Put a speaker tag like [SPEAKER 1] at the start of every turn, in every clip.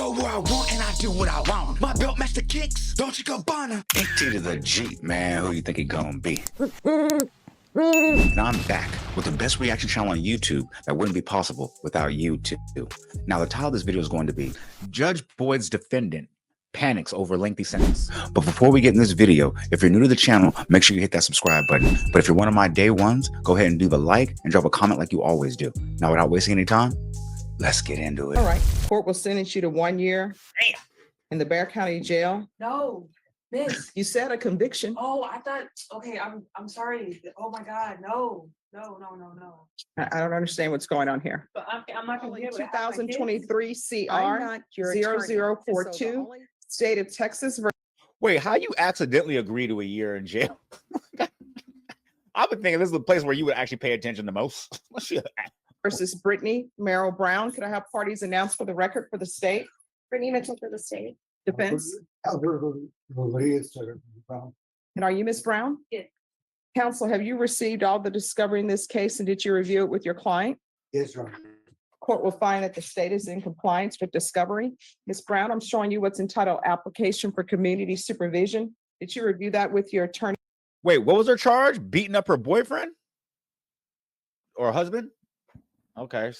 [SPEAKER 1] go where I want and I do what I want. My belt match the kicks, don't you go Bonner? Empty to the Jeep, man. Who you think he gonna be? Now I'm back with the best reaction channel on YouTube that wouldn't be possible without you too. Now the title of this video is going to be Judge Boyd's Defendant Panics Over Lengthy Sentence. But before we get in this video, if you're new to the channel, make sure you hit that subscribe button. But if you're one of my day ones, go ahead and do the like and drop a comment like you always do. Now without wasting any time, let's get into it.
[SPEAKER 2] All right. Court will sentence you to 1 year in the Bexar County Jail.
[SPEAKER 3] No, miss.
[SPEAKER 2] You said a conviction.
[SPEAKER 3] Oh, I thought, okay, I'm sorry. Oh my God, no.
[SPEAKER 2] I don't understand what's going on here.
[SPEAKER 3] But I'm not gonna be able to have my kids.
[SPEAKER 2] 2023 CR 0042, State of Texas.
[SPEAKER 4] Wait, how you accidentally agree to a year in jail? I would think this is the place where you would actually pay attention the most.
[SPEAKER 2] Versus Brittany Merrill Brown. Could I have parties announced for the record for the state?
[SPEAKER 5] Brittany Mitchell for the state.
[SPEAKER 2] Defense. And are you Miss Brown?
[SPEAKER 3] Yes.
[SPEAKER 2] Counsel, have you received all the discovery in this case and did you review it with your client?
[SPEAKER 6] Yes, Your Honor.
[SPEAKER 2] Court will find that the state is in compliance with discovery. Ms. Brown, I'm showing you what's entitled application for community supervision. Did you review that with your attorney?
[SPEAKER 4] Wait, what was her charge? Beating up her boyfriend or husband? Okay.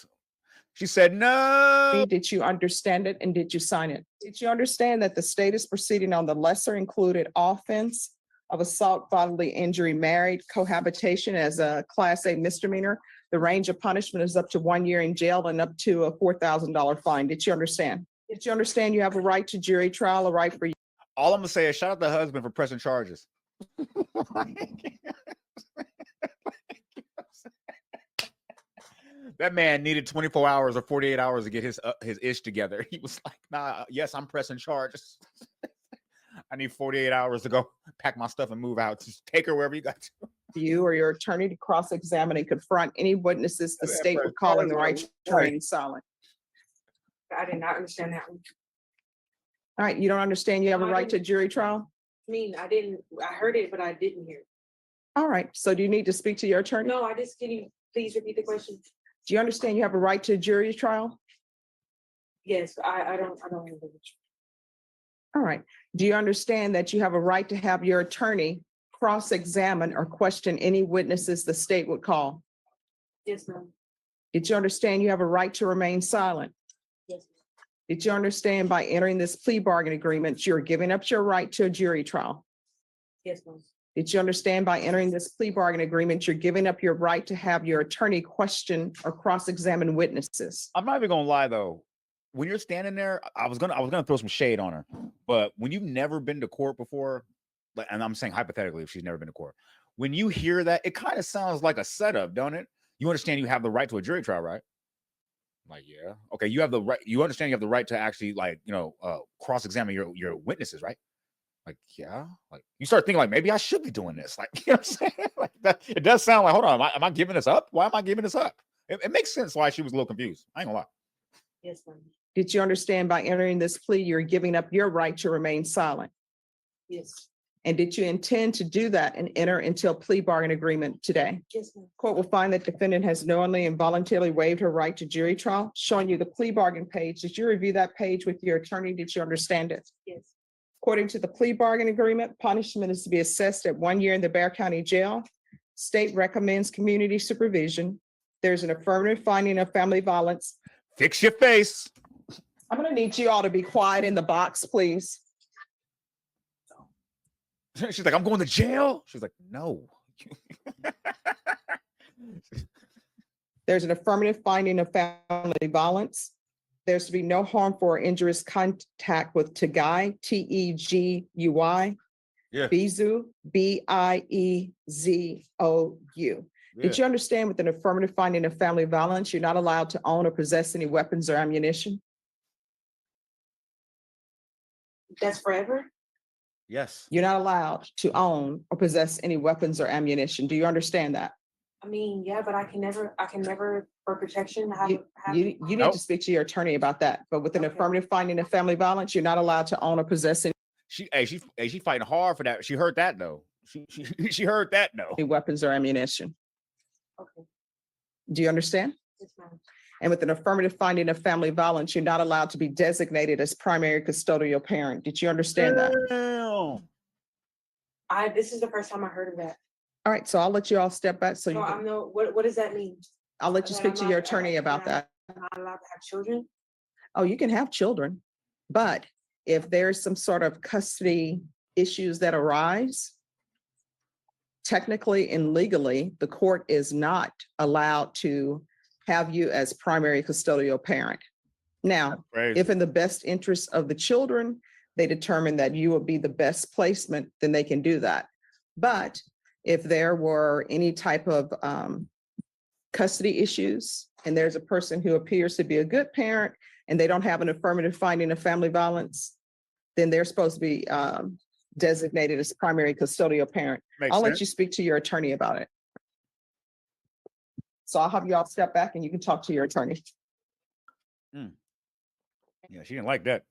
[SPEAKER 4] She said no.
[SPEAKER 2] Did you understand it and did you sign it? Did you understand that the state is proceeding on the lesser included offense of assault, bodily injury, married cohabitation as a Class A misdemeanor? The range of punishment is up to 1 year in jail and up to a $4,000 fine. Did you understand? Did you understand you have a right to jury trial, a right for you?
[SPEAKER 4] All I'm gonna say is shout out the husband for pressing charges. That man needed 24 hours or 48 hours to get his ish together. He was like, nah, yes, I'm pressing charges. I need 48 hours to go pack my stuff and move out. Just take her wherever you got to.
[SPEAKER 2] You or your attorney to cross-examine and confront any witnesses the state would call in the right to remain silent.
[SPEAKER 3] I did not understand that one.
[SPEAKER 2] All right, you don't understand you have a right to jury trial?
[SPEAKER 3] I mean, I heard it, but I didn't hear it.
[SPEAKER 2] All right, so do you need to speak to your attorney?
[SPEAKER 3] No, can you please repeat the question?
[SPEAKER 2] Do you understand you have a right to a jury trial?
[SPEAKER 3] Yes, I don't remember.
[SPEAKER 2] All right. Do you understand that you have a right to have your attorney cross-examine or question any witnesses the state would call?
[SPEAKER 3] Yes, ma'am.
[SPEAKER 2] Did you understand you have a right to remain silent?
[SPEAKER 3] Yes, ma'am.
[SPEAKER 2] Did you understand by entering this plea bargain agreement, you're giving up your right to a jury trial?
[SPEAKER 3] Yes, ma'am.
[SPEAKER 2] Did you understand by entering this plea bargain agreement, you're giving up your right to have your attorney question or cross-examine witnesses?
[SPEAKER 4] I'm not even gonna lie though. When you're standing there, I was gonna throw some shade on her, but when you've never been to court before, like, and I'm saying hypothetically, if she's never been to court, when you hear that, it kind of sounds like a setup, don't it? You understand you have the right to a jury trial, right? I'm like, yeah, okay, you have the right. You understand you have the right to actually, like, cross-examine your witnesses, right? Like, yeah, like you start thinking like maybe I should be doing this. Like, you know what I'm saying? Like that, it does sound like, hold on, am I giving this up? Why am I giving this up? It makes sense why she was a little confused. I ain't gonna lie.
[SPEAKER 3] Yes, ma'am.
[SPEAKER 2] Did you understand by entering this plea, you're giving up your right to remain silent?
[SPEAKER 3] Yes.
[SPEAKER 2] And did you intend to do that and enter into a plea bargain agreement today?
[SPEAKER 3] Yes, ma'am.
[SPEAKER 2] Court will find that defendant has knowingly and voluntarily waived her right to jury trial, showing you the plea bargain page. Did you review that page with your attorney? Did you understand it?
[SPEAKER 3] Yes.
[SPEAKER 2] According to the plea bargain agreement, punishment is to be assessed at 1 year in the Bexar County Jail. State recommends community supervision. There's an affirmative finding of family violence.
[SPEAKER 4] Fix your face.
[SPEAKER 2] I'm going to need you all to be quiet in the box, please.
[SPEAKER 4] She's like, I'm going to jail. She's like, no.
[SPEAKER 2] There's an affirmative finding of family violence. There's to be no harmful or injurious contact with Tegui, Tegui,
[SPEAKER 4] Yeah.
[SPEAKER 2] Bizu, Biezou.
[SPEAKER 4] Yeah.
[SPEAKER 2] Did you understand with an affirmative finding of family violence, you're not allowed to own or possess any weapons or ammunition?
[SPEAKER 3] That's forever?
[SPEAKER 4] Yes.
[SPEAKER 2] You're not allowed to own or possess any weapons or ammunition. Do you understand that?
[SPEAKER 3] I mean, yeah, but I can never for protection
[SPEAKER 2] You need
[SPEAKER 4] Nope.
[SPEAKER 2] to speak to your attorney about that. But with an
[SPEAKER 3] Okay.
[SPEAKER 2] affirmative finding of family violence, you're not allowed to own or possess
[SPEAKER 4] She fighting hard for that. She heard that though. She heard that no.
[SPEAKER 2] any weapons or ammunition.
[SPEAKER 3] Okay.
[SPEAKER 2] Do you understand?
[SPEAKER 3] Yes, ma'am.
[SPEAKER 2] And with an affirmative finding of family violence, you're not allowed to be designated as primary custodial parent. Did you understand that?
[SPEAKER 4] Damn.
[SPEAKER 3] This is the first time I heard of that.
[SPEAKER 2] All right, so I'll let you all step back. So
[SPEAKER 3] So
[SPEAKER 2] you
[SPEAKER 3] I'm no, what does that mean?
[SPEAKER 2] I'll let you
[SPEAKER 3] That
[SPEAKER 2] speak
[SPEAKER 3] I'm
[SPEAKER 2] to
[SPEAKER 3] not-
[SPEAKER 2] your attorney about
[SPEAKER 3] that
[SPEAKER 2] that.
[SPEAKER 3] I'm not allowed to have children?
[SPEAKER 2] Oh, you can have children, but if there's some sort of custody issues that arise, technically and legally, the court is not allowed to have you as primary custodial parent. Now,
[SPEAKER 4] Crazy.
[SPEAKER 2] if in the best interest of the children, they determine that you will be the best placement, then they can do that. But if there were any type of custody issues, and there's a person who appears to be a good parent and they don't have an affirmative finding of family violence, then they're supposed to be designated as primary custodial parent.
[SPEAKER 4] Makes
[SPEAKER 2] I'll
[SPEAKER 4] sense.
[SPEAKER 2] let you speak to your attorney about it. So I'll have you all step back and you can talk to your attorney.
[SPEAKER 4] Yeah, she didn't like that.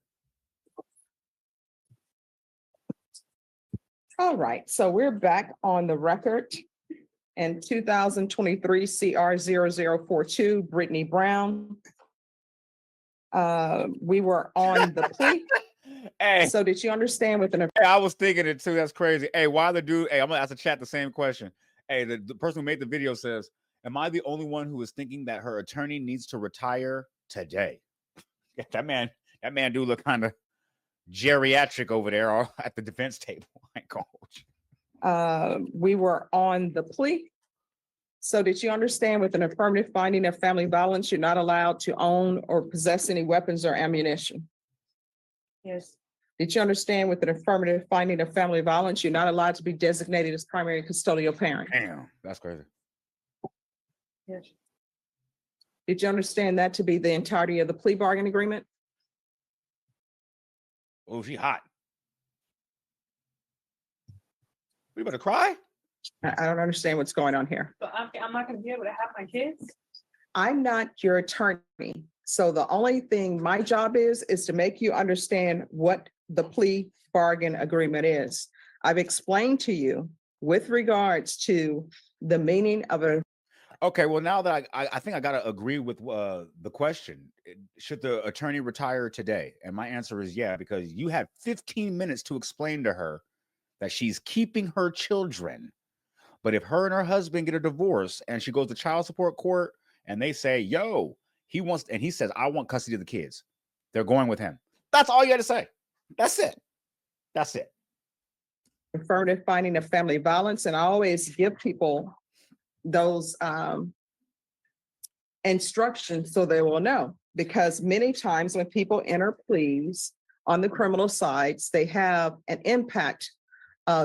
[SPEAKER 2] All right, so we're back on the record. In 2023 CR 0042, Brittany Brown. We were on the plea.
[SPEAKER 4] Hey,
[SPEAKER 2] So did you understand with an
[SPEAKER 4] hey, I was thinking it too. That's crazy. Hey, why the dude? Hey, I'm gonna ask the chat the same question. Hey, the person who made the video says, "Am I the only one who is thinking that her attorney needs to retire today?" That man do look kind of geriatric over there at the defense table. I ain't gonna hold you.
[SPEAKER 2] we were on the plea. So did you understand with an affirmative finding of family violence, you're not allowed to own or possess any weapons or ammunition?
[SPEAKER 3] Yes.
[SPEAKER 2] Did you understand with an affirmative finding of family violence, you're not allowed to be designated as primary custodial parent?
[SPEAKER 4] Damn, that's crazy.
[SPEAKER 3] Yes.
[SPEAKER 2] Did you understand that to be the entirety of the plea bargain agreement?
[SPEAKER 4] Oh, she hot. We about to cry?
[SPEAKER 2] I don't understand what's going on here.
[SPEAKER 3] But I'm not gonna be able to have my kids?
[SPEAKER 2] I'm not your attorney. So the only thing my job is to make you understand what the plea bargain agreement is. I've explained to you with regards to the meaning of a.
[SPEAKER 4] Okay, well, now that I think I gotta agree with the question. Should the attorney retire today? And my answer is yeah, because you had 15 minutes to explain to her that she's keeping her children. But if her and her husband get a divorce and she goes to child support court and they say, yo, he says, I want custody of the kids, they're going with him. That's all you had to say. That's it. That's it.
[SPEAKER 2] Affirmative finding of family violence, and I always give people those instructions so they will know, because many times when people enter pleas on the criminal sides, they have an impact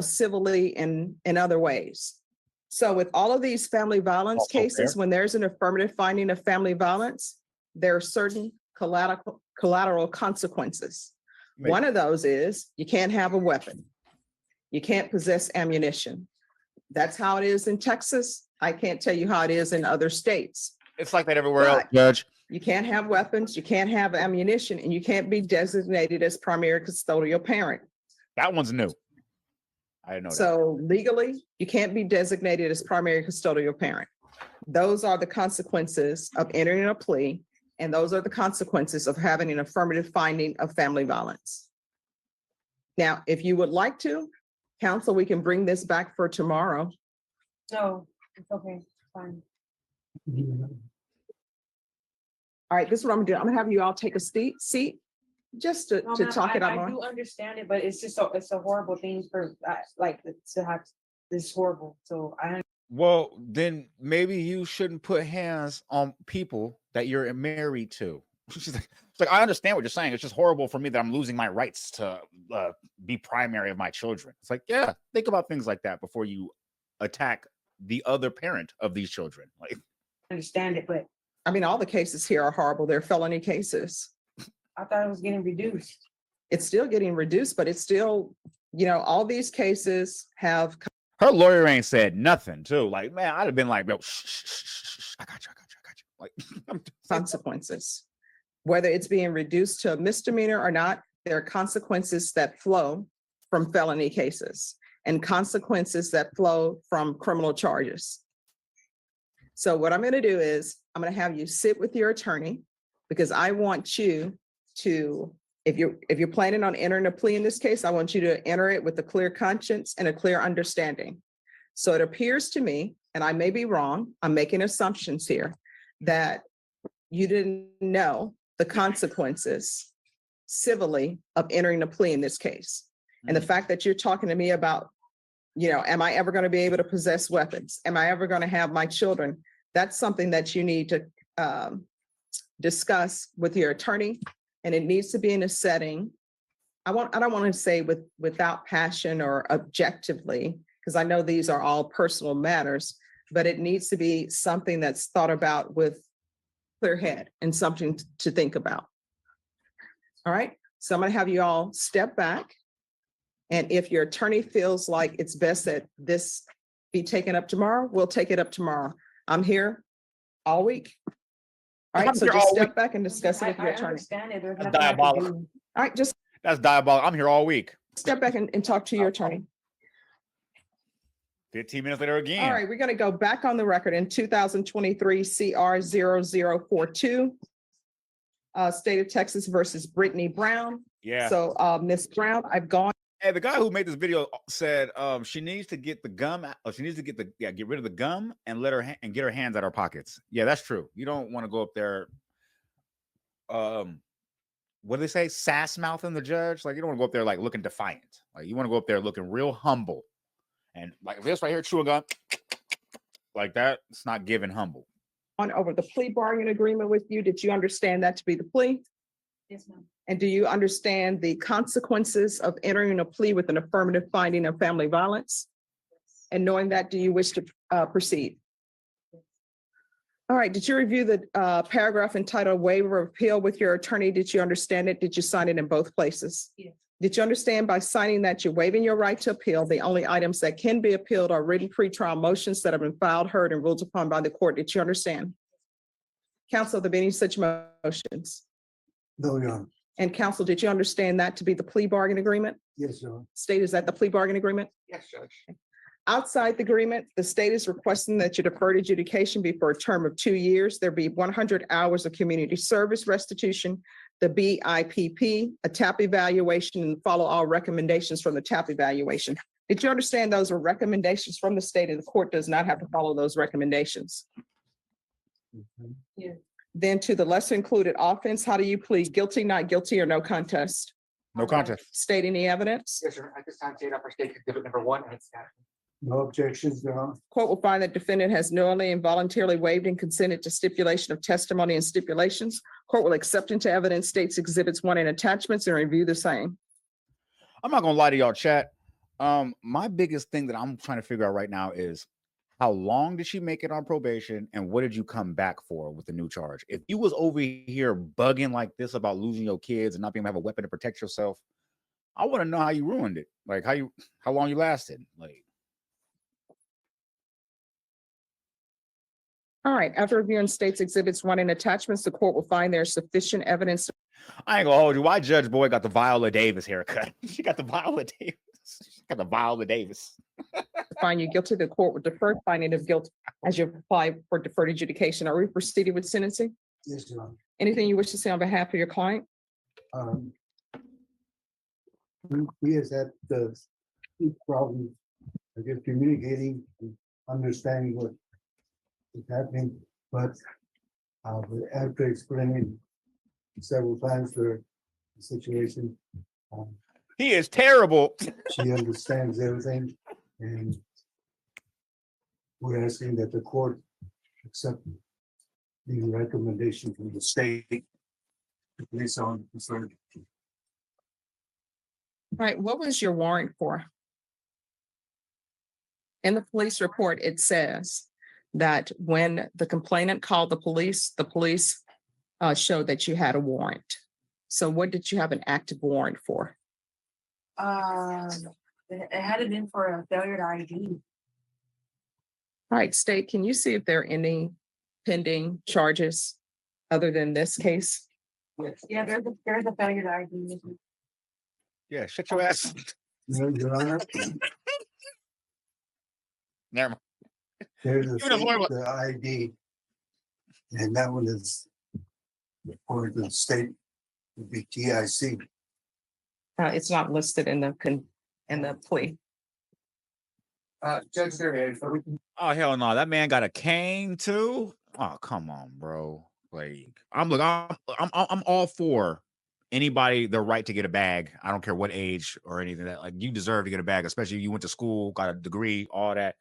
[SPEAKER 2] civilly and in other ways. So with all of these family violence
[SPEAKER 4] Also
[SPEAKER 2] cases,
[SPEAKER 4] fair.
[SPEAKER 2] when there's an affirmative finding of family violence, there are certain collateral consequences.
[SPEAKER 4] Makes
[SPEAKER 2] One of those is you can't have a weapon. You can't possess ammunition. That's how it is in Texas. I can't tell you how it is in other states.
[SPEAKER 4] It's like that everywhere else,
[SPEAKER 2] But-
[SPEAKER 4] Judge.
[SPEAKER 2] You can't have weapons, you can't have ammunition, and you can't be designated as primary custodial parent.
[SPEAKER 4] That one's new. I didn't know that.
[SPEAKER 2] So legally, you can't be designated as primary custodial parent. Those are the consequences of entering a plea, and those are the consequences of having an affirmative finding of family violence. Now, if you would like to, counsel, we can bring this back for tomorrow.
[SPEAKER 3] No, it's okay, fine.
[SPEAKER 2] All right, this is what I'm gonna do. I'm gonna have you all take a seat just to
[SPEAKER 3] No, ma'am,
[SPEAKER 2] talk it out
[SPEAKER 3] I
[SPEAKER 2] more.
[SPEAKER 3] do understand it, but it's just it's a horrible thing for like to have this horrible. So
[SPEAKER 4] Well, then maybe you shouldn't put hands on people that you're married to. She's like, I understand what you're saying. It's just horrible for me that I'm losing my rights to be primary of my children. It's like, yeah, think about things like that before you attack the other parent of these children. Like,
[SPEAKER 3] understand it, but
[SPEAKER 2] I mean, all the cases here are horrible. They're felony cases.
[SPEAKER 3] I thought it was getting reduced.
[SPEAKER 2] It's still getting reduced, but it's still, all these cases have
[SPEAKER 4] her lawyer ain't said nothing too. Like, man, I'd have been like, yo, shh, I got you. Like,
[SPEAKER 2] consequences. Whether it's being reduced to a misdemeanor or not, there are consequences that flow from felony cases and consequences that flow from criminal charges. So what I'm going to do is I'm going to have you sit with your attorney because I want you to, if you're planning on entering a plea in this case, I want you to enter it with a clear conscience and a clear understanding. So it appears to me, and I may be wrong, I'm making assumptions here, that you didn't know the consequences civilly of entering a plea in this case. And the fact that you're talking to me about, am I ever going to be able to possess weapons? Am I ever going to have my children? That's something that you need to discuss with your attorney, and it needs to be in a setting. I don't want to say without passion or objectively, because I know these are all personal matters, but it needs to be something that's thought about with clear head and something to think about. All right, so I'm going to have you all step back. And if your attorney feels like it's best that this be taken up tomorrow, we'll take it up tomorrow. I'm here all week. All right, so just step back and discuss it with your
[SPEAKER 3] I
[SPEAKER 2] attorney.
[SPEAKER 3] understand it. There's
[SPEAKER 4] That's
[SPEAKER 3] nothing I can
[SPEAKER 4] diabolical.
[SPEAKER 3] do.
[SPEAKER 2] All right, just
[SPEAKER 4] That's diabolical. I'm here all week.
[SPEAKER 2] step back and talk to your attorney.
[SPEAKER 4] 15 minutes later again.
[SPEAKER 2] All right, we're going to go back on the record in 2023 CR 0042, State of Texas versus Brittany Brown.
[SPEAKER 4] Yeah.
[SPEAKER 2] So Ms. Brown, I've gone.
[SPEAKER 4] Hey, the guy who made this video said she needs to get the gum. She needs to get rid of the gum and and get her hands out of her pockets. Yeah, that's true. You don't want to go up there. What do they say? Sass mouthing the judge. Like, you don't want to go up there like looking defiant. Like, you want to go up there looking real humble. And like this right here, chewing gum like that. It's not giving humble.
[SPEAKER 2] On over the plea bargain agreement with you. Did you understand that to be the plea?
[SPEAKER 3] Yes, ma'am.
[SPEAKER 2] And do you understand the consequences of entering a plea with an affirmative finding of family violence? And knowing that, do you wish to proceed? All right, did you review the paragraph entitled waiver of appeal with your attorney? Did you understand it? Did you sign it in both places?
[SPEAKER 3] Yes.
[SPEAKER 2] Did you understand by signing that you're waiving your right to appeal? The only items that can be appealed are written pretrial motions that have been filed, heard, and ruled upon by the court. Did you understand? Counsel, have there been any such motions?
[SPEAKER 6] No, Your Honor.
[SPEAKER 2] And counsel, did you understand that to be the plea bargain agreement?
[SPEAKER 6] Yes, Your Honor.
[SPEAKER 2] State, is that the plea bargain agreement?
[SPEAKER 1] Yes, Judge.
[SPEAKER 2] Outside the agreement, the state is requesting that your deferred adjudication be for a term of 2 years. There be 100 hours of community service restitution, the BIPP, a TAP evaluation, and follow all recommendations from the TAP evaluation. Did you understand those are recommendations from the state and the court does not have to follow those recommendations?
[SPEAKER 6] Okay.
[SPEAKER 2] Then to the lesser included offense, how do you plead? Guilty, not guilty, or no contest?
[SPEAKER 4] No contest.
[SPEAKER 2] State any evidence?
[SPEAKER 7] Yes, sir. At this time, date for state exhibit number 1 and it's
[SPEAKER 6] No objections, Your Honor.
[SPEAKER 2] Court will find that defendant has knowingly and voluntarily waived and consented to stipulation of testimony and stipulations. Court will accept into evidence states exhibits 1 and attachments and review the same.
[SPEAKER 4] I'm not gonna lie to y'all, chat. My biggest thing that I'm trying to figure out right now is how long did she make it on probation and what did you come back for with the new charge? If you was over here bugging like this about losing your kids and not being able to have a weapon to protect yourself, I want to know how you ruined it. Like how long you lasted. Like,
[SPEAKER 2] All right, after reviewing states exhibits 1 and attachments, the court will find there's sufficient evidence
[SPEAKER 4] I ain't gonna hold you. Why Judge Boy got the Viola Davis haircut? She got the Viola Davis. She got the Viola Davis.
[SPEAKER 2] to find you guilty. The court will defer finding of guilt as you apply for deferred adjudication. Are we proceeding with sentencing?
[SPEAKER 6] Yes, Your Honor.
[SPEAKER 2] Anything you wish to say on behalf of your client?
[SPEAKER 6] We has had the problem, I guess, communicating, and understanding what is happening, but after explaining several times the situation,
[SPEAKER 4] He is terrible.
[SPEAKER 6] she understands everything, and we're asking that the court accept the recommendation from the state to place on deferred.
[SPEAKER 2] All right, what was your warrant for? In the police report, it says that when the complainant called the police showed that you had a warrant. So what did you have an active warrant for?
[SPEAKER 3] It had it in for a failure to ID.
[SPEAKER 2] All right, state, can you see if there are any pending charges other than this case?
[SPEAKER 3] Yeah, there's a failure to ID.
[SPEAKER 4] Yeah, shut your ass.
[SPEAKER 6] Your Honor,
[SPEAKER 4] Never mind.
[SPEAKER 6] there's a
[SPEAKER 4] Give it a lawyer.
[SPEAKER 6] the ID. And that one is, according to the state, would be TIC.
[SPEAKER 2] It's not listed in the plea.
[SPEAKER 7] Judge, there is, but we can,
[SPEAKER 4] Oh hell no, that man got a cane too. Oh come on, bro. Like I'm all for anybody the right to get a bag. I don't care what age or anything that like you deserve to get a bag, especially if you went to school, got a degree, all that.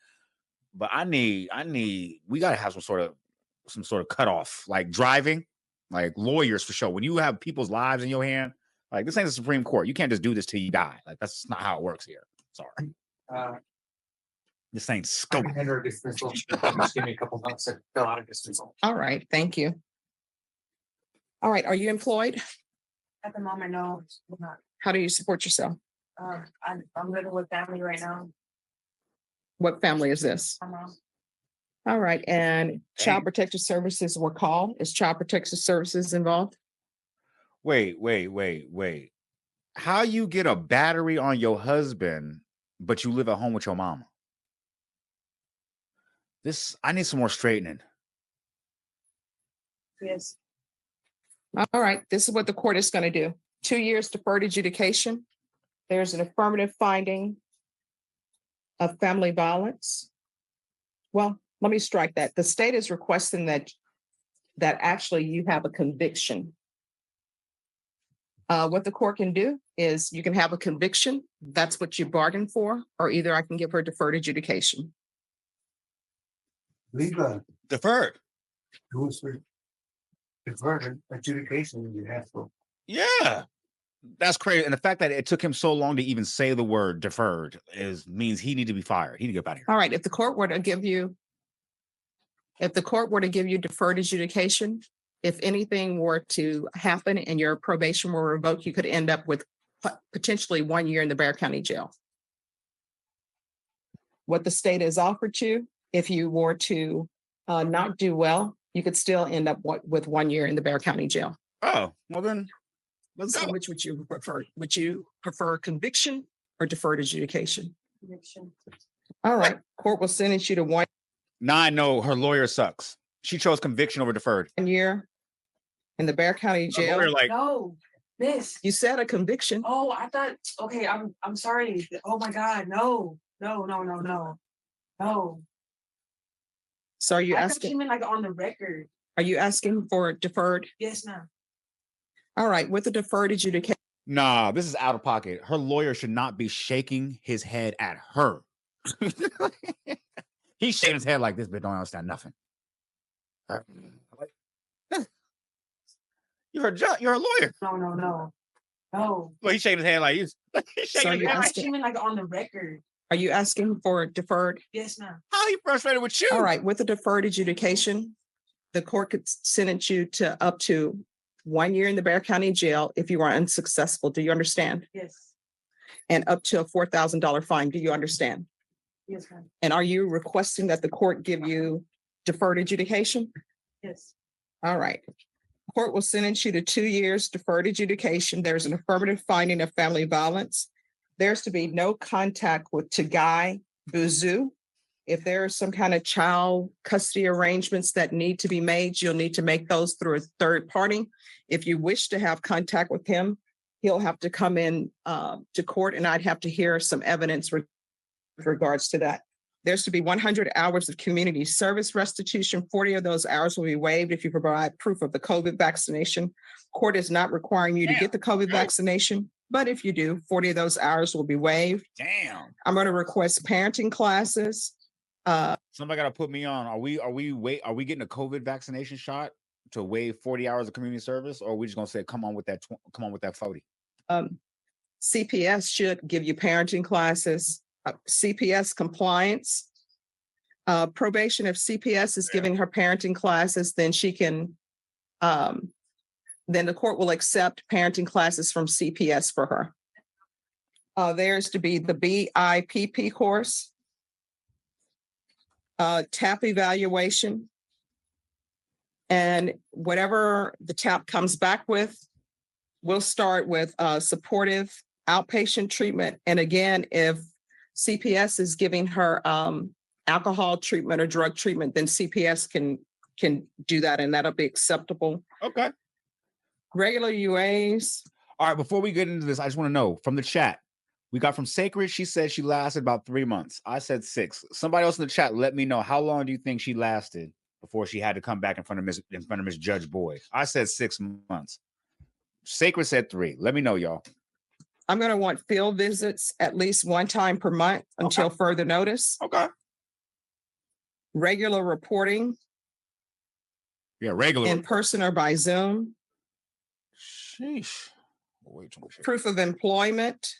[SPEAKER 4] But we gotta have some sort of cutoff, like driving, like lawyers for sure. When you have people's lives in your hand, like this ain't the Supreme Court. You can't just do this till you die. Like that's not how it works here. Sorry. This ain't
[SPEAKER 7] I
[SPEAKER 4] scope.
[SPEAKER 7] can enter a dismissal. Just give me a couple months to fill out a dismissal.
[SPEAKER 2] All right, thank you. All right, are you employed?
[SPEAKER 3] At the moment, no, I'm not.
[SPEAKER 2] How do you support yourself?
[SPEAKER 3] I'm living with family right now.
[SPEAKER 2] What family is this?
[SPEAKER 3] My mom.
[SPEAKER 2] All right, and Child Protective Services were called. Is Child Protective Services involved?
[SPEAKER 4] Wait. How you get a battery on your husband, but you live at home with your mama? I need some more straightening.
[SPEAKER 3] Yes.
[SPEAKER 2] All right, this is what the court is going to do. 2 years deferred adjudication. There's an affirmative finding of family violence. Well, let me strike that. The state is requesting that actually you have a conviction. What the court can do is you can have a conviction. That's what you bargained for, or either I can give her deferred adjudication.
[SPEAKER 6] Leave
[SPEAKER 4] Deferred.
[SPEAKER 6] rules for deferred adjudication you have to.
[SPEAKER 4] Yeah. That's crazy. And the fact that it took him so long to even say the word deferred means he need to be fired. He need to get out of here.
[SPEAKER 2] All right, if the court were to give you deferred adjudication, if anything were to happen and your probation were revoked, you could end up with potentially 1 year in the Bexar County Jail. What the state has offered you, if you were to not do well, you could still end up with 1 year in the Bexar County Jail.
[SPEAKER 4] Oh, well then, let's
[SPEAKER 2] So
[SPEAKER 4] go.
[SPEAKER 2] which would you prefer? Would you prefer conviction or deferred adjudication?
[SPEAKER 3] Conviction.
[SPEAKER 2] All right, court will sentence you to 1
[SPEAKER 4] Now I know her lawyer sucks. She chose conviction over deferred.
[SPEAKER 2] year in the Bexar County
[SPEAKER 4] Her lawyer,
[SPEAKER 2] Jail.
[SPEAKER 4] like,
[SPEAKER 3] No, miss.
[SPEAKER 2] You said a conviction.
[SPEAKER 3] Oh, I thought, okay, I'm sorry. Oh my God, no.
[SPEAKER 2] So are you
[SPEAKER 3] I thought
[SPEAKER 2] asking?
[SPEAKER 3] you meant like on the record.
[SPEAKER 2] Are you asking for deferred?
[SPEAKER 3] Yes, ma'am.
[SPEAKER 2] All right, with the deferred adjudication,
[SPEAKER 4] nah, this is out of pocket. Her lawyer should not be shaking his head at her. He's shaking his head like this, but don't understand nothing. You're a lawyer.
[SPEAKER 3] No.
[SPEAKER 4] Well, he's shaking his head like he's
[SPEAKER 2] So
[SPEAKER 4] shaking
[SPEAKER 2] you
[SPEAKER 4] his head.
[SPEAKER 3] I
[SPEAKER 4] Like,
[SPEAKER 3] thought you meant like on the record.
[SPEAKER 2] are you asking for deferred?
[SPEAKER 3] Yes, ma'am.
[SPEAKER 4] how he frustrated with you?
[SPEAKER 2] All right, with the deferred adjudication, the court could sentence you to up to 1 year in the Bexar County Jail if you are unsuccessful. Do you understand?
[SPEAKER 3] Yes.
[SPEAKER 2] And up to a $4,000 fine. Do you understand?
[SPEAKER 3] Yes, ma'am.
[SPEAKER 2] And are you requesting that the court give you deferred adjudication?
[SPEAKER 3] Yes.
[SPEAKER 2] All right. Court will sentence you to 2 years deferred adjudication. There's an affirmative finding of family violence. There's to be no contact with Tagai Buzu. If there are some kind of child custody arrangements that need to be made, you'll need to make those through a third party. If you wish to have contact with him, he'll have to come in to court, and I'd have to hear some evidence with regards to that. There's to be 100 hours of community service restitution. 40 of those hours will be waived if you provide proof of the COVID vaccination. Court is not requiring you to get the COVID vaccination, but if you do, 40 of those hours will be waived.
[SPEAKER 4] Damn.
[SPEAKER 2] I'm going to request parenting classes.
[SPEAKER 4] Somebody got to put me on. Are we getting a COVID vaccination shot to waive 40 hours of community service, or are we just gonna say come on with that 40?
[SPEAKER 2] CPS should give you parenting classes, CPS compliance. Probation, if CPS is giving her parenting classes, then she can, then the court will accept parenting classes from CPS for her. There's to be the BIPP course, TAP evaluation, and whatever the TAP comes back with, we'll start with supportive outpatient treatment. And again, if CPS is giving her alcohol treatment or drug treatment, then CPS can can do that and that'll be acceptable.
[SPEAKER 4] Okay.
[SPEAKER 2] Regular UAs,
[SPEAKER 4] All right. Before we get into this, I just want to know from the chat. We got from Sacred. She said she lasted about 3 months. I said 6. Somebody else in the chat, let me know how long do you think she lasted before she had to come back in front of Miss Judge Boyd. I said 6 months. Sacred said 3. Let me know, y'all.
[SPEAKER 2] I'm going to want field visits at least one time per month until further notice.
[SPEAKER 4] Okay.
[SPEAKER 2] Regular reporting
[SPEAKER 4] Yeah, regular.
[SPEAKER 2] in person or by Zoom.
[SPEAKER 4] Sheesh. Wait till we check.
[SPEAKER 2] Proof of employment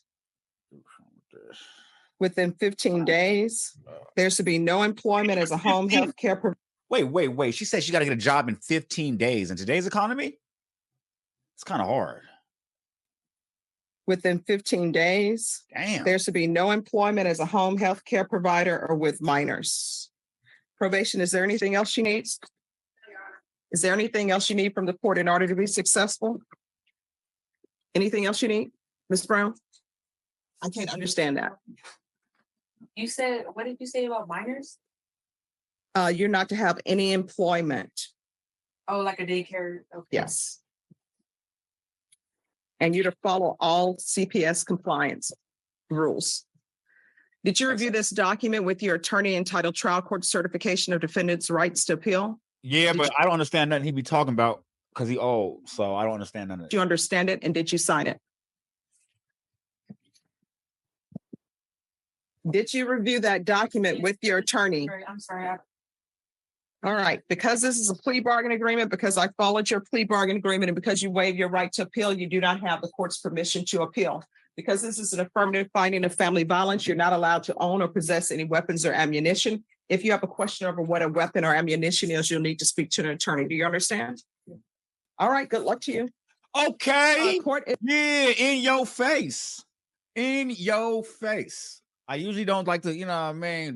[SPEAKER 2] within 15 days. There's to be no employment as a home health care provider.
[SPEAKER 4] Wait. She said she got to get a job in 15 days. In today's economy, it's kind of hard.
[SPEAKER 2] Within 15 days.
[SPEAKER 4] Damn.
[SPEAKER 2] There's to be no employment as a home health care provider or with minors. Probation, is there anything else she needs? Is there anything else you need from the court in order to be successful? Anything else you need, Ms. Brown? I can't understand that.
[SPEAKER 3] You said, what did you say about minors?
[SPEAKER 2] You're not to have any employment.
[SPEAKER 3] Oh, like a daycare? Okay.
[SPEAKER 2] Yes. And you're to follow all CPS compliance rules. Did you review this document with your attorney entitled Trial Court Certification of Defendant's Rights to Appeal?
[SPEAKER 4] Yeah, but I don't understand nothing he be talking about because he old. So I don't understand none of it.
[SPEAKER 2] Do you understand it and did you sign it? Did you review that document with your attorney?
[SPEAKER 3] I'm sorry.
[SPEAKER 2] All right, because this is a plea bargain agreement, because I followed your plea bargain agreement, and because you waive your right to appeal, you do not have the court's permission to appeal. Because this is an affirmative finding of family violence, you're not allowed to own or possess any weapons or ammunition. If you have a question over what a weapon or ammunition is, you'll need to speak to an attorney. Do you understand? All right, good luck to you.
[SPEAKER 4] Okay.
[SPEAKER 2] Court is-
[SPEAKER 4] Yeah, in your face. In your face. I usually don't like to,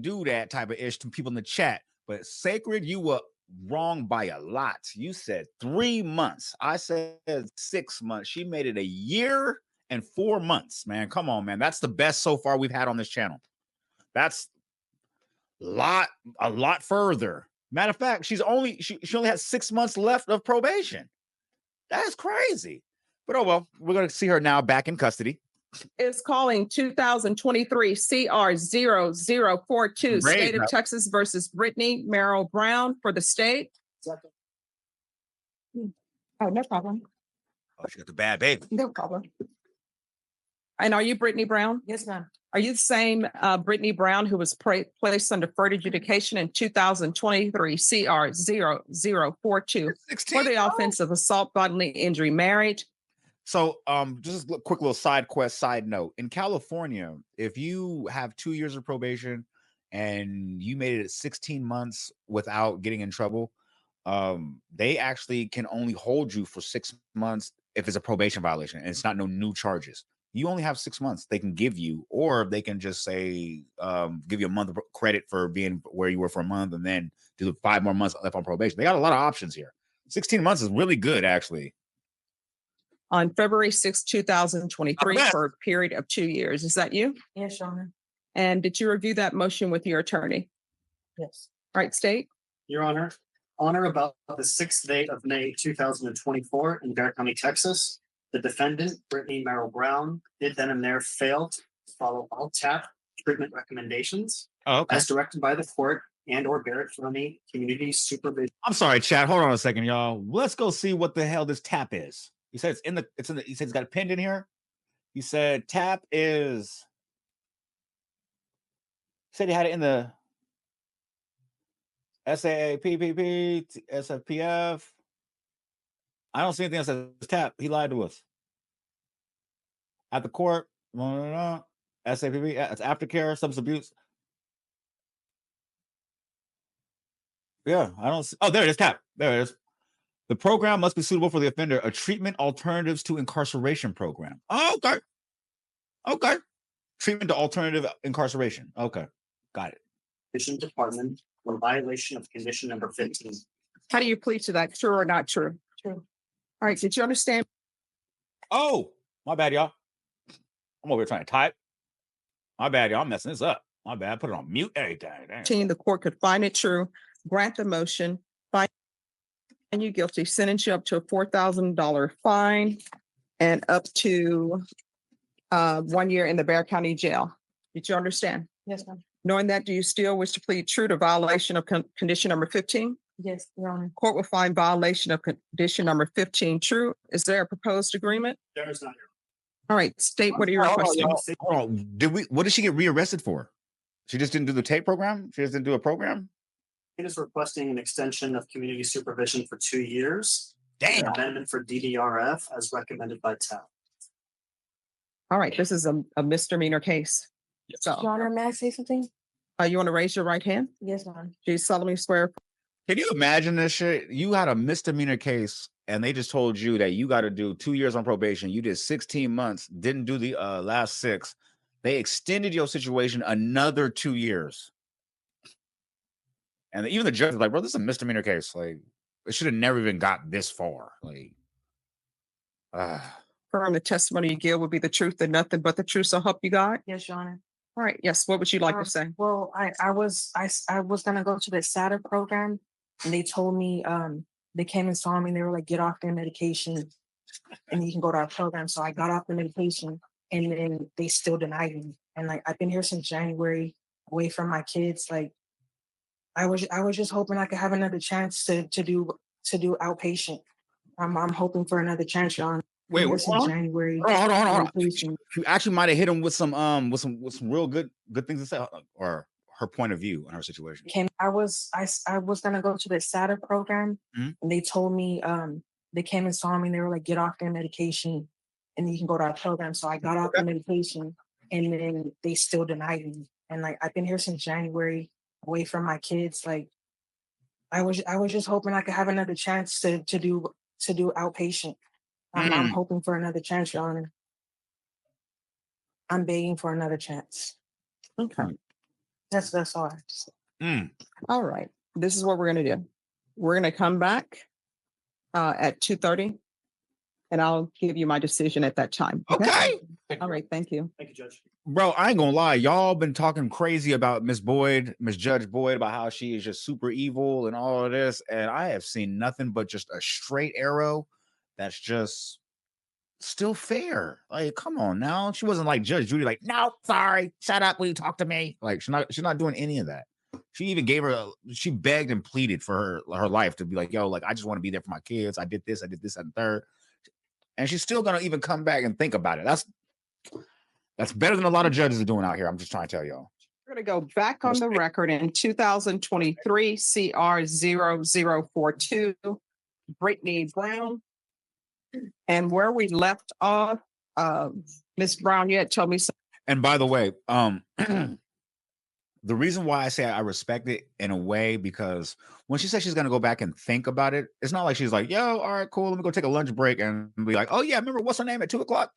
[SPEAKER 4] do that type of ish to people in the chat. But Sacred, you were wrong by a lot. You said 3 months. I said 6 months. She made it a year and 4 months, man. Come on, man. That's the best so far we've had on this channel. That's a lot further. Matter of fact, she only has 6 months left of probation. That's crazy. But oh well, we're gonna see her now back in custody.
[SPEAKER 2] is calling 2023 CR 0042
[SPEAKER 4] Great.
[SPEAKER 2] State of Texas versus Brittany Merrill Brown for the state. Oh, no problem.
[SPEAKER 4] Oh, she got the bad baby.
[SPEAKER 2] No problem. And are you Brittany Brown?
[SPEAKER 3] Yes, ma'am.
[SPEAKER 2] Are you the same Brittany Brown who was placed under deferred adjudication in 2023 CR 0042 for the offense of assault, bodily injury, marriage?
[SPEAKER 4] So, just a quick little side note. In California, if you have 2 years of probation and you made it 16 months without getting in trouble, they actually can only hold you for 6 months if it's a probation violation and it's not no new charges. You only have 6 months they can give you, or they can just say, give you a month of credit for being where you were for a month and then do 5 more months left on probation. They got a lot of options here. 16 months is really good, actually.
[SPEAKER 2] On February 6, 2023 for a period of 2 years. Is that you?
[SPEAKER 3] Yes, Shona.
[SPEAKER 2] And did you review that motion with your attorney?
[SPEAKER 3] Yes.
[SPEAKER 2] All right, state.
[SPEAKER 8] Your Honor, on or about the 6th day of May 2024 in Bear County, Texas, the defendant, Brittany Merrill Brown, did then and there fail to follow all TAP treatment recommendations as directed by the court and or Barrett County Community Supervision.
[SPEAKER 4] I'm sorry, chat. Hold on a second, y'all. Let's go see what the hell this TAP is. He said he said it's got a pinned in here. He said TAP is. Said he had it in the SAA, PPP, SFPF. I don't see anything else that says TAP. He lied to us. At the court, SAPP, it's aftercare, substance abuse. Yeah, I don't see. Oh, there it is, TAP. There it is. The program must be suitable for the offender, a treatment alternatives to incarceration program. Oh, okay. Okay. Treatment to alternative incarceration. Okay. Got it.
[SPEAKER 8] Department for violation of condition number 15.
[SPEAKER 2] How do you plead to that? True or not true?
[SPEAKER 3] True.
[SPEAKER 2] All right, did you understand?
[SPEAKER 4] Oh, my bad, y'all. I'm over here trying to type. My bad, y'all. I'm messing this up. My bad. Put it on mute. Everything.
[SPEAKER 2] The court could find it true, grant the motion, find And you guilty, sentence you up to a $4,000 fine and up to 1 year in the Bear County Jail. Did you understand?
[SPEAKER 3] Yes, ma'am.
[SPEAKER 2] Knowing that, do you still wish to plead true to violation of condition number 15?
[SPEAKER 3] Yes, Your Honor.
[SPEAKER 2] Court will find violation of condition number 15 true. Is there a proposed agreement?
[SPEAKER 8] There is not.
[SPEAKER 2] All right, state what are you requesting?
[SPEAKER 4] Hold on. What did she get rearrested for? She just didn't do the tape program? She just didn't do a program?
[SPEAKER 8] It is requesting an extension of community supervision for 2 years. An
[SPEAKER 4] Damn.
[SPEAKER 8] amendment for DDRF as recommended by TAP.
[SPEAKER 2] All right, this is a misdemeanor case.
[SPEAKER 3] Your
[SPEAKER 2] So,
[SPEAKER 3] Honor, may I say something?
[SPEAKER 2] you want to raise your right hand?
[SPEAKER 3] Yes, ma'am.
[SPEAKER 2] Do you solemnly swear?
[SPEAKER 4] Can you imagine this shit? You had a misdemeanor case and they just told you that you got to do 2 years on probation. You did 16 months, didn't do the last 6. They extended your situation another 2 years. And even the judge was like, bro, this is a misdemeanor case. Like, it should have never even got this far. Like,
[SPEAKER 2] Confirm the testimony you give will be the truth and nothing but the truth, so help you God?
[SPEAKER 3] Yes, Your Honor.
[SPEAKER 2] All right, yes, what would you like to say?
[SPEAKER 3] Well, I was gonna go to the SATA program, and they told me they came and saw me. And they were like, get off their medication, and you can go to our program. So I got off the medication, and then they still denied me. And like I've been here since January, away from my kids. Like I was just hoping I could have another chance to do outpatient. I'm hoping for another chance, Your Honor.
[SPEAKER 4] wait,
[SPEAKER 3] Here
[SPEAKER 4] hold
[SPEAKER 3] since
[SPEAKER 4] on.
[SPEAKER 3] January.
[SPEAKER 4] Hold on.
[SPEAKER 3] Outpatient.
[SPEAKER 4] You actually might have hit him with some real good things to say, or her point of view on her situation.
[SPEAKER 3] I was gonna go to the SATA program,
[SPEAKER 4] Mhm.
[SPEAKER 3] and they told me they came and saw me. And they were like, get off their medication, and you can go to our program. So I got off the medication, and then they still denied me. And like I've been here since January, away from my kids. Like I was just hoping I could have another chance to do outpatient. I'm hoping for another chance, Your Honor. I'm begging for another chance.
[SPEAKER 2] Okay.
[SPEAKER 3] That's all I have to say.
[SPEAKER 2] All right, this is what we're gonna do. We're gonna come back at 2:30, and I'll give you my decision at that time.
[SPEAKER 4] Okay.
[SPEAKER 2] All right, thank you.
[SPEAKER 8] Thank you, Judge.
[SPEAKER 4] Bro, I ain't gonna lie. Y'all been talking crazy about Miss Judge Boyd, about how she is just super evil and all of this. And I have seen nothing but just a straight arrow that's just still fair. Like, come on now. She wasn't like Judge Judy, like, no, sorry, shut up when you talk to me. Like, she's not doing any of that. She even she begged and pleaded for her life to be like, yo, like, I just want to be there for my kids. I did this, and the third. And she's still gonna even come back and think about it. That's better than a lot of judges are doing out here. I'm just trying to tell y'all.
[SPEAKER 2] We're gonna go back on the record in 2023 CR 0042, Brittany Brown. And where we left off, Miss Brown, you had told me something.
[SPEAKER 4] And by the way, the reason why I say I respect it in a way, because when she says she's gonna go back and think about it, it's not like she's like, yo, all right, cool, let me go take a lunch break and be like, oh yeah, remember what's her name at 2:00?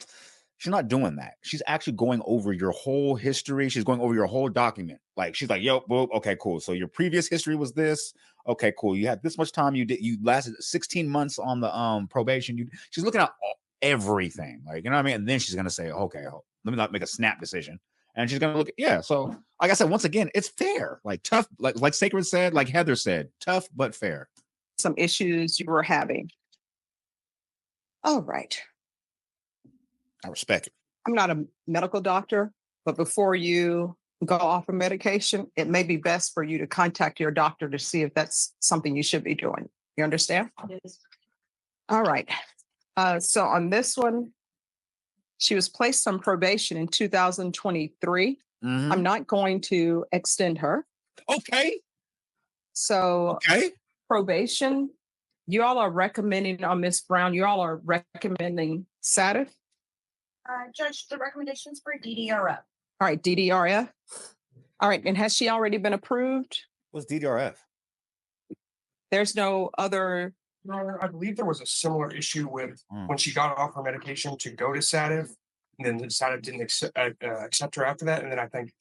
[SPEAKER 4] She's not doing that. She's actually going over your whole history. She's going over your whole document. Like, she's like, yo, boop, okay, cool. So your previous history was this. Okay, cool. You had this much time. You lasted 16 months on the probation. She's looking at everything. Like, you know what I mean? And then she's gonna say, okay, let me not make a snap decision. And she's gonna look at, yeah. So, like I said, once again, it's fair. Like tough, like Sacred said, like Heather said, tough but fair.
[SPEAKER 2] Some issues you were having. All right.
[SPEAKER 4] I respect it.
[SPEAKER 2] I'm not a medical doctor, but before you go off of medication, it may be best for you to contact your doctor to see if that's something you should be doing. You understand?
[SPEAKER 3] Yes.
[SPEAKER 2] All right. So on this one, she was placed on probation in 2023.
[SPEAKER 4] Mhm.
[SPEAKER 2] I'm not going to extend her.
[SPEAKER 4] Okay.
[SPEAKER 2] So
[SPEAKER 4] Okay.
[SPEAKER 2] probation, you all are recommending on Miss Brown, you all are recommending SATF.
[SPEAKER 5] Judge, the recommendations for DDRF.
[SPEAKER 2] All right, DDRF. All right, and has she already been approved?
[SPEAKER 4] What's DDRF?
[SPEAKER 2] There's no other.
[SPEAKER 9] Your Honor, I believe there was a similar issue with
[SPEAKER 4] Mm.
[SPEAKER 9] when she got off her medication to go to SATF, and then the SATF didn't accept her after that. And then I think,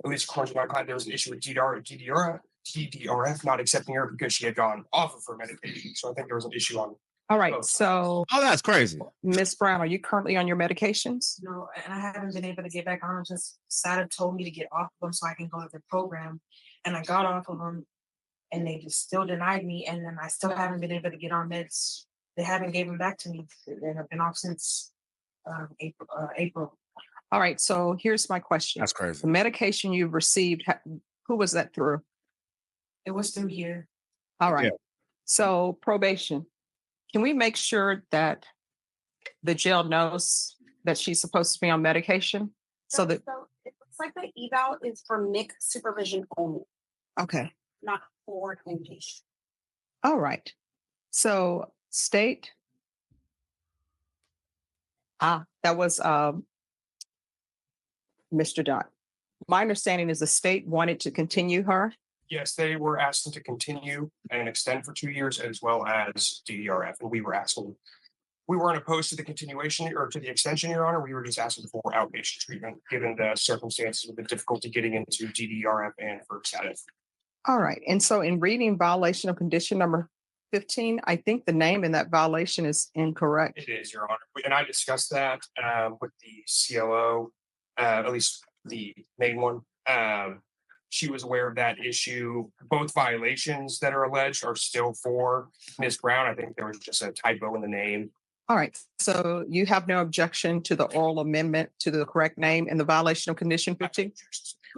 [SPEAKER 9] at least according to my client, there was an issue with DDRF not accepting her because she had gone off of her medication. So I think there was an issue on.
[SPEAKER 2] All right,
[SPEAKER 9] both.
[SPEAKER 2] so
[SPEAKER 4] Oh, that's crazy.
[SPEAKER 2] Miss Brown, are you currently on your medications?
[SPEAKER 3] No, and I haven't been able to get back on them since SATA told me to get off of them so I can go to the program. And I got off of them. and they just still denied me. And then I still haven't been able to get on meds. They haven't gave them back to me. They have been off since April.
[SPEAKER 2] All right, so here's my question.
[SPEAKER 4] That's crazy.
[SPEAKER 2] The medication you've received, who was that through?
[SPEAKER 3] It was through here.
[SPEAKER 2] All right.
[SPEAKER 4] Yeah.
[SPEAKER 2] So probation, can we make sure that the jail knows that she's supposed to be on medication? So that,
[SPEAKER 5] So it looks like the eval is for MIC supervision only,
[SPEAKER 2] okay,
[SPEAKER 5] not for inpatient.
[SPEAKER 2] all right. So state. That was Mr. Dunn. My understanding is the state wanted to continue her.
[SPEAKER 9] Yes, they were asking to continue and extend for 2 years as well as DDRF, and we were asking. We weren't opposed to the continuation or to the extension, Your Honor. We were just asking for outpatient treatment, given the circumstances with the difficulty getting into DDRF and for SATF.
[SPEAKER 2] All right. And so in reading violation of condition number 15, I think the name in that violation is incorrect.
[SPEAKER 9] It is, Your Honor. And I discussed that with the CLO, at least the main one. She was aware of that issue. Both violations that are alleged are still for Ms. Brown. I think there was just a typo in the name.
[SPEAKER 2] All right. So you have no objection to the oral amendment to the correct name in the violation of condition 15?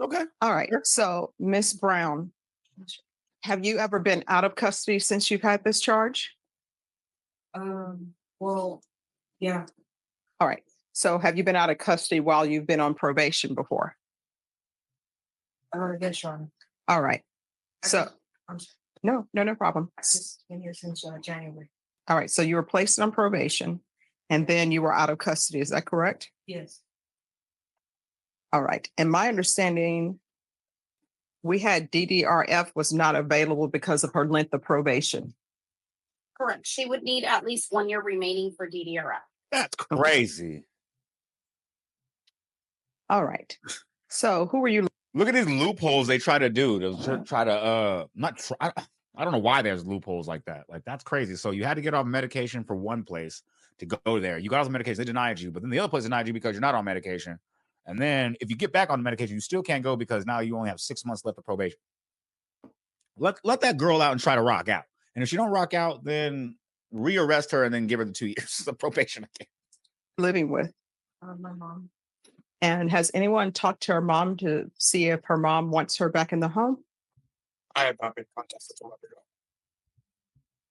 [SPEAKER 4] Okay.
[SPEAKER 2] All right. So Ms. Brown, have you ever been out of custody since you've had this charge?
[SPEAKER 3] Well, yeah.
[SPEAKER 2] All right. So have you been out of custody while you've been on probation before?
[SPEAKER 3] Yes, Your Honor.
[SPEAKER 2] All right. So
[SPEAKER 3] I'm
[SPEAKER 2] no problem.
[SPEAKER 3] just been here since January.
[SPEAKER 2] All right. So you were placed on probation and then you were out of custody. Is that correct?
[SPEAKER 3] Yes.
[SPEAKER 2] All right. And my understanding, we had DDRF was not available because of her length of probation.
[SPEAKER 5] Correct. She would need at least 1 year remaining for DDRF.
[SPEAKER 4] That's crazy.
[SPEAKER 2] All right. So who were you?
[SPEAKER 4] Look at these loopholes they try to do to try to not try. I don't know why there's loopholes like that. Like, that's crazy. So you had to get off medication for one place to go there. You got off medication, they denied you, but then the other place denied you because you're not on medication. And then if you get back on medication, you still can't go because now you only have 6 months left of probation. Let that girl out and try to rock out. And if she don't rock out, then rearrest her and then give her the 2 years of probation again.
[SPEAKER 2] Living with?
[SPEAKER 3] My mom.
[SPEAKER 2] And has anyone talked to her mom to see if her mom wants her back in the home?
[SPEAKER 9] I have not been contacted with her.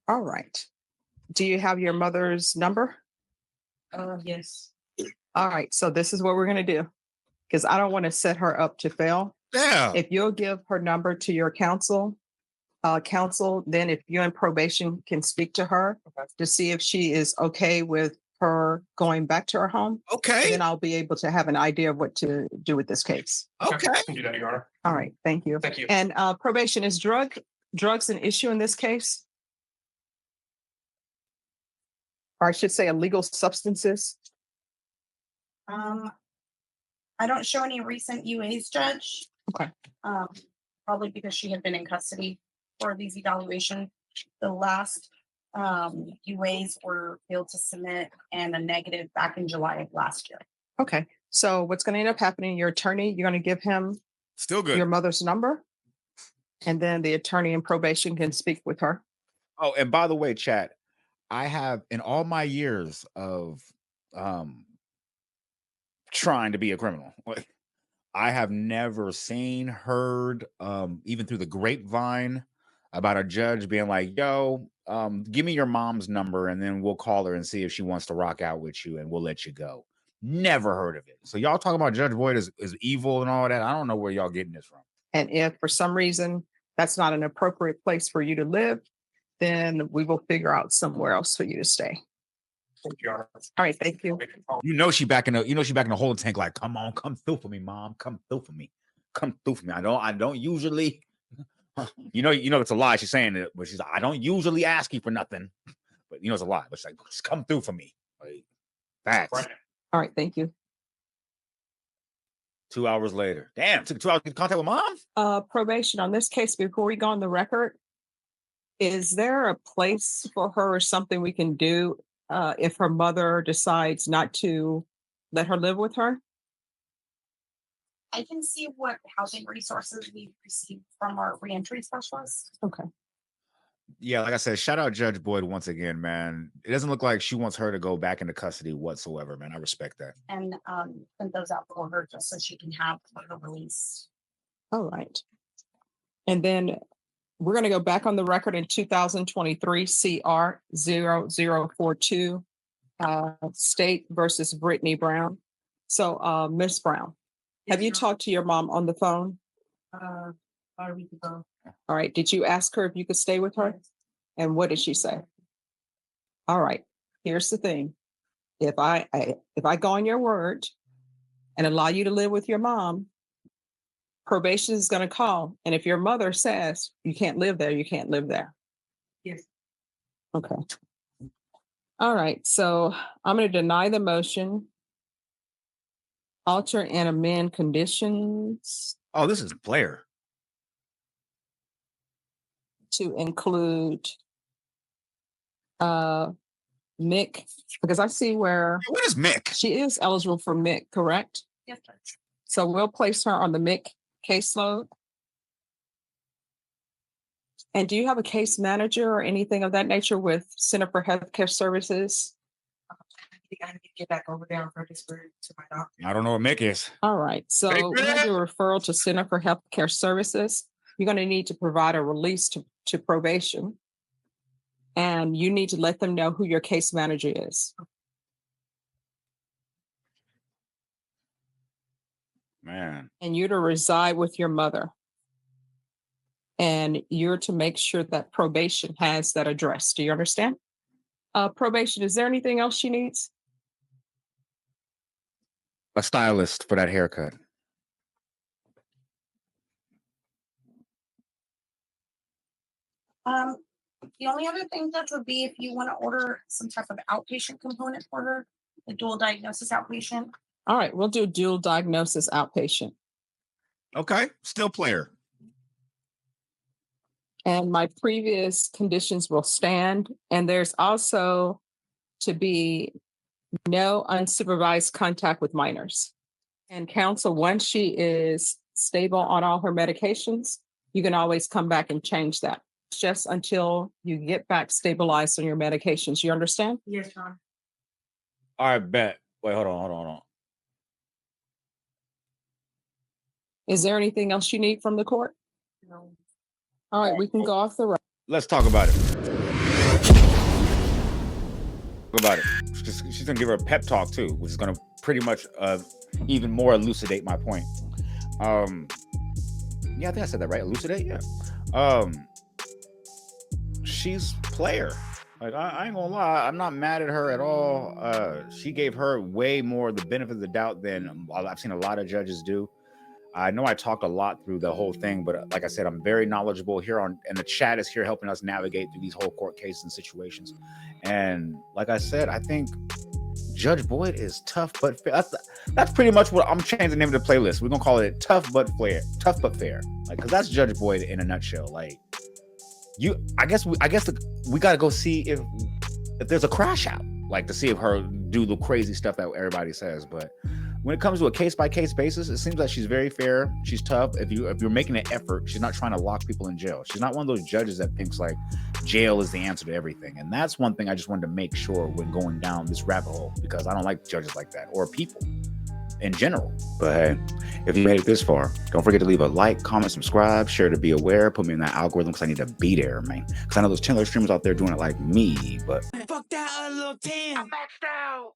[SPEAKER 2] All right. Do you have your mother's number?
[SPEAKER 3] Yes.
[SPEAKER 2] All right. So this is what we're going to do because I don't want to set her up to fail.
[SPEAKER 4] Yeah.
[SPEAKER 2] If you'll give her number to your counsel, then if you and probation can speak to her to see if she is okay with her going back to her home,
[SPEAKER 4] Okay.
[SPEAKER 2] then I'll be able to have an idea of what to do with this case.
[SPEAKER 4] Okay.
[SPEAKER 9] I can do that, Your Honor.
[SPEAKER 2] All right. Thank you.
[SPEAKER 9] Thank you.
[SPEAKER 2] And probation, is drugs an issue in this case? Or I should say illegal substances?
[SPEAKER 5] I don't show any recent UAs, Judge.
[SPEAKER 2] Okay.
[SPEAKER 5] Probably because she had been in custody for these evaluations. The last UAs were failed to submit and a negative back in July of last year.
[SPEAKER 2] Okay. So what's going to end up happening, your attorney, you're going to give him
[SPEAKER 4] Still good.
[SPEAKER 2] your mother's number, and then the attorney in probation can speak with her.
[SPEAKER 4] Oh, and by the way, chat, I have in all my years of trying to be a criminal, like, I have never seen, heard, even through the grapevine about a judge being like, yo, give me your mom's number and then we'll call her and see if she wants to rock out with you and we'll let you go. Never heard of it. So y'all talking about Judge Boyd is evil and all that. I don't know where y'all getting this from.
[SPEAKER 2] And if for some reason that's not an appropriate place for you to live, then we will figure out somewhere else for you to stay.
[SPEAKER 9] Thank you, Your Honor.
[SPEAKER 2] All right. Thank you.
[SPEAKER 4] You know she back in the holding tank, like, come on, come through for me, mom. Come through for me. Come through for me. I don't usually, you know it's a lie. She's saying it, but she's like, I don't usually ask you for nothing. But it's a lie. But she's like, just come through for me. Like, facts.
[SPEAKER 9] Right.
[SPEAKER 2] All right. Thank you.
[SPEAKER 4] 2 hours later. Damn, took 2 hours to get in contact with mom?
[SPEAKER 2] Probation on this case, before we go on the record, is there a place for her or something we can do if her mother decides not to let her live with her?
[SPEAKER 5] I can see what housing resources we received from our reentry specialist.
[SPEAKER 2] Okay.
[SPEAKER 4] Yeah, like I said, shout out Judge Boyd once again, man. It doesn't look like she wants her to go back into custody whatsoever, man. I respect that.
[SPEAKER 5] And sent those out for her just so she can have her release.
[SPEAKER 2] All right. And then we're going to go back on the record in 2023 CR 0042 State versus Brittany Brown. So Miss Brown, have you talked to your mom on the phone?
[SPEAKER 3] About a week ago.
[SPEAKER 2] All right. Did you ask her if you could stay with her? And what did she say? All right. Here's the thing. If I go on your word and allow you to live with your mom, probation is going to call. And if your mother says you can't live there, you can't live there.
[SPEAKER 3] Yes.
[SPEAKER 2] Okay. All right. So I'm going to deny the motion. Alter and amend conditions
[SPEAKER 4] Oh, this is player.
[SPEAKER 2] to include Mick, because I see where
[SPEAKER 1] What is Mick?
[SPEAKER 2] she is eligible for Mick, correct?
[SPEAKER 5] Yes, Judge.
[SPEAKER 2] So we'll place her on the Mick caseload. And do you have a case manager or anything of that nature with Center for Healthcare Services?
[SPEAKER 3] I need to get back over there on Fredericksburg to my doctor.
[SPEAKER 4] I don't know what Mick is.
[SPEAKER 2] All right, so
[SPEAKER 1] Hey,
[SPEAKER 2] we're going to do a referral to Center for Healthcare Services. You're going to need to provide a release to probation. And you need to let them know who your case manager is.
[SPEAKER 4] Man.
[SPEAKER 2] And you're to reside with your mother. And you're to make sure that probation has that address. Do you understand? Probation, is there anything else she needs?
[SPEAKER 4] A stylist for that haircut.
[SPEAKER 5] The only other thing that would be if you want to order some type of outpatient component for her, the dual diagnosis outpatient.
[SPEAKER 2] All right, we'll do dual diagnosis outpatient.
[SPEAKER 1] Okay, still player.
[SPEAKER 2] And my previous conditions will stand. And there's also to be no unsupervised contact with minors. And counsel, once she is stable on all her medications, you can always come back and change that. Just until you get back stabilized on your medications. You understand?
[SPEAKER 3] Yes, John.
[SPEAKER 4] All right, bet. Wait, hold on.
[SPEAKER 2] Is there anything else you need from the court?
[SPEAKER 3] No.
[SPEAKER 2] All right, we can go off the record.
[SPEAKER 4] Let's talk about it. She's gonna give her a pep talk too, which is gonna pretty much even more elucidate my point. Yeah, I think I said that right. Elucidate, yeah. She's player. Like I ain't gonna lie, I'm not mad at her at all. She gave her way more the benefit of the doubt than I've seen a lot of judges do. I know I talked a lot through the whole thing, but like I said, I'm very knowledgeable here and the chat is here helping us navigate through these whole court cases and situations. And like I said, I think Judge Boyd is tough but fair. That's pretty much what I'm changing the name of the playlist. We're gonna call it tough but fair. Like, cause that's Judge Boyd in a nutshell. Like, I guess we gotta go see if there's a crash out, like to see if her do the crazy stuff that everybody says. But when it comes to a case-by-case basis, it seems like she's very fair. She's tough. If you're making an effort, she's not trying to lock people in jail. She's not one of those judges that thinks like jail is the answer to everything. And that's one thing I just wanted to make sure when going down this rabbit hole, because I don't like judges like that or people in general. But hey, if you made it this far, don't forget to leave a like, comment, subscribe, share to be aware, put me in that algorithm because I need to be there, man. Because I know there's 10 other streamers out there doing it like me, but
[SPEAKER 10] Fuck that little 10. I'm maxed out.